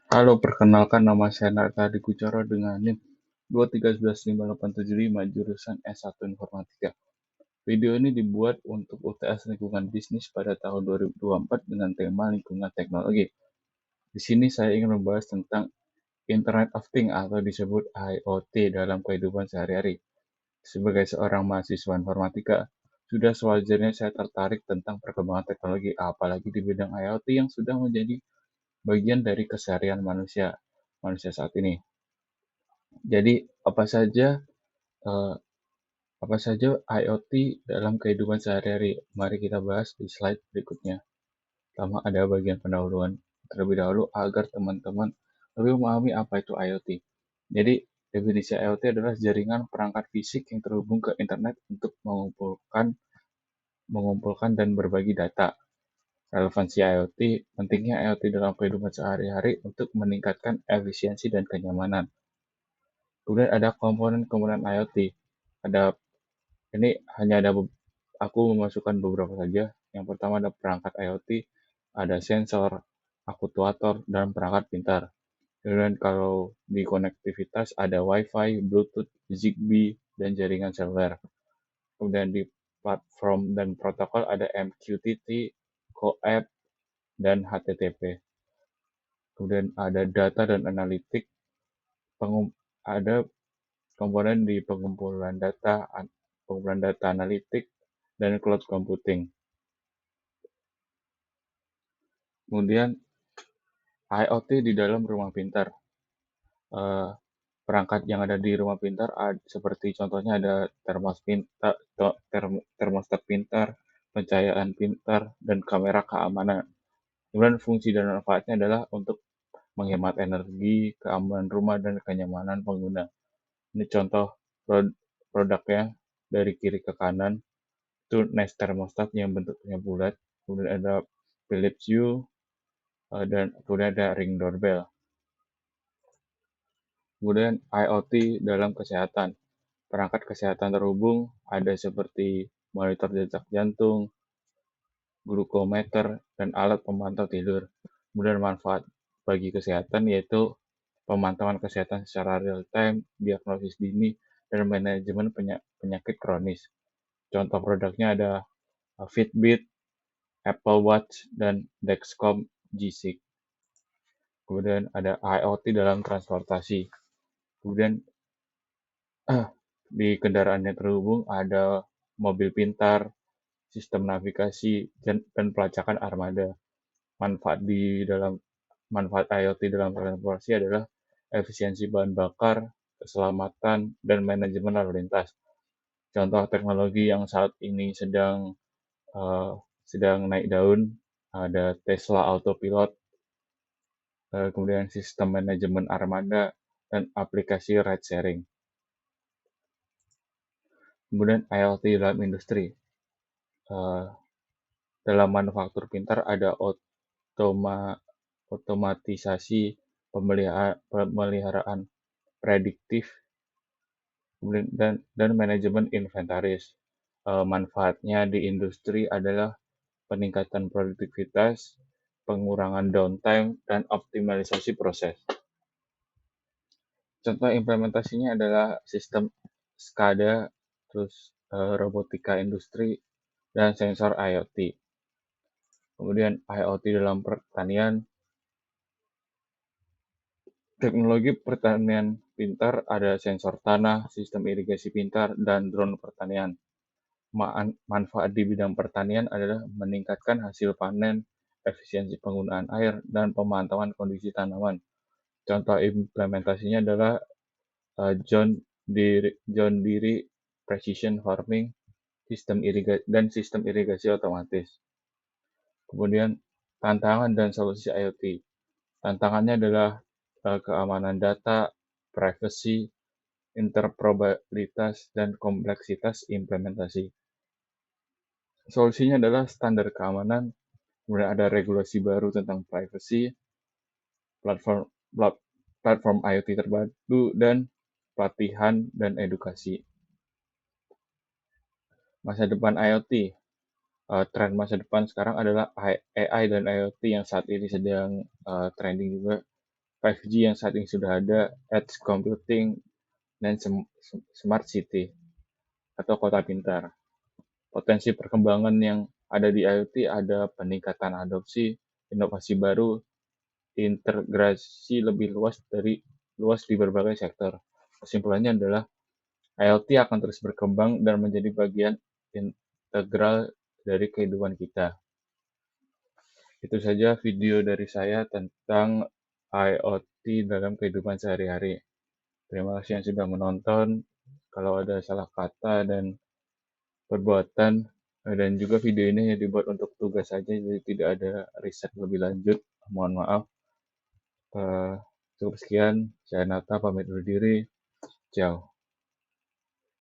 Halo, perkenalkan nama saya Narta Adi Kucoro dengan NIM 2319585 jurusan S1 Informatika. Video ini dibuat untuk UTS Lingkungan Bisnis pada tahun 2024 dengan tema lingkungan teknologi. Di sini saya ingin membahas tentang Internet of Things atau disebut IoT dalam kehidupan sehari-hari. Sebagai seorang mahasiswa informatika, sudah sewajarnya saya tertarik tentang perkembangan teknologi, apalagi di bidang IoT yang sudah menjadi bagian dari keseharian manusia saat ini. Jadi eh, apa saja IoT dalam kehidupan sehari-hari? Mari kita bahas di slide berikutnya. Pertama ada bagian pendahuluan terlebih dahulu agar teman-teman lebih memahami apa itu IoT. Jadi definisi IoT adalah jaringan perangkat fisik yang terhubung ke internet untuk mengumpulkan dan berbagi data. Relevansi IoT, pentingnya IoT dalam kehidupan sehari-hari untuk meningkatkan efisiensi dan kenyamanan. Kemudian ada komponen-komponen IoT. Ada Ini hanya ada aku memasukkan beberapa saja. Yang pertama ada perangkat IoT, ada sensor, aktuator, dan perangkat pintar. Kemudian kalau di konektivitas ada Wi-Fi, Bluetooth, Zigbee, dan jaringan seluler. Kemudian di platform dan protokol ada MQTT, CoAP, dan HTTP. Kemudian ada data dan analitik, ada komponen di pengumpulan data analitik, dan cloud computing. Kemudian IoT di dalam rumah pintar. Eh, Perangkat yang ada di rumah pintar seperti contohnya ada termostat pintar, pencahayaan pintar, dan kamera keamanan. Kemudian fungsi dan manfaatnya adalah untuk menghemat energi, keamanan rumah, dan kenyamanan pengguna. Ini contoh produknya dari kiri ke kanan. Itu Nest thermostat yang bentuknya bulat. Kemudian ada Philips Hue, dan kemudian ada Ring Doorbell. Kemudian IoT dalam kesehatan. Perangkat kesehatan terhubung ada seperti monitor detak jantung, glukometer, dan alat pemantau tidur. Kemudian manfaat bagi kesehatan yaitu pemantauan kesehatan secara real time, diagnosis dini, dan manajemen penyakit kronis. Contoh produknya ada Fitbit, Apple Watch, dan Dexcom G6. Kemudian ada IoT dalam transportasi. Kemudian di kendaraan yang terhubung ada mobil pintar, sistem navigasi, dan pelacakan armada. Manfaat IoT dalam transportasi adalah efisiensi bahan bakar, keselamatan, dan manajemen lalu lintas. Contoh teknologi yang saat ini uh, sedang naik daun ada Tesla Autopilot, kemudian sistem manajemen armada, dan aplikasi ride sharing. Kemudian IoT dalam industri. Uh, Dalam manufaktur pintar ada otomatisasi pemeliharaan prediktif dan manajemen inventaris. Manfaatnya di industri adalah peningkatan produktivitas, pengurangan downtime, dan optimalisasi proses. Contoh implementasinya adalah sistem SCADA, terus robotika industri, dan sensor IoT. Kemudian IoT dalam pertanian. Teknologi pertanian pintar ada sensor tanah, sistem irigasi pintar, dan drone pertanian. Manfaat di bidang pertanian adalah meningkatkan hasil panen, efisiensi penggunaan air, dan pemantauan kondisi tanaman. Contoh implementasinya adalah John Deere Precision Farming dan sistem irigasi otomatis. Kemudian tantangan dan solusi IoT. Tantangannya adalah keamanan data, privacy, interoperabilitas, dan kompleksitas implementasi. Solusinya adalah standar keamanan, kemudian ada regulasi baru tentang privacy, platform platform IoT terpadu, dan pelatihan dan edukasi. Masa depan IoT. Tren masa depan sekarang adalah AI dan IoT yang saat ini sedang trending juga. 5G yang saat ini sudah ada, edge computing, dan smart city atau kota pintar. Potensi perkembangan yang ada di IoT ada peningkatan adopsi, inovasi baru, integrasi lebih luas di berbagai sektor. Kesimpulannya adalah IoT akan terus berkembang dan menjadi bagian integral dari kehidupan kita. Itu saja video dari saya tentang IoT dalam kehidupan sehari-hari. Terima kasih yang sudah menonton. Kalau ada salah kata dan perbuatan, dan juga video ini hanya dibuat untuk tugas saja, jadi tidak ada riset lebih lanjut. Mohon maaf. Cukup sekian. Saya Nata, pamit undur diri. Ciao.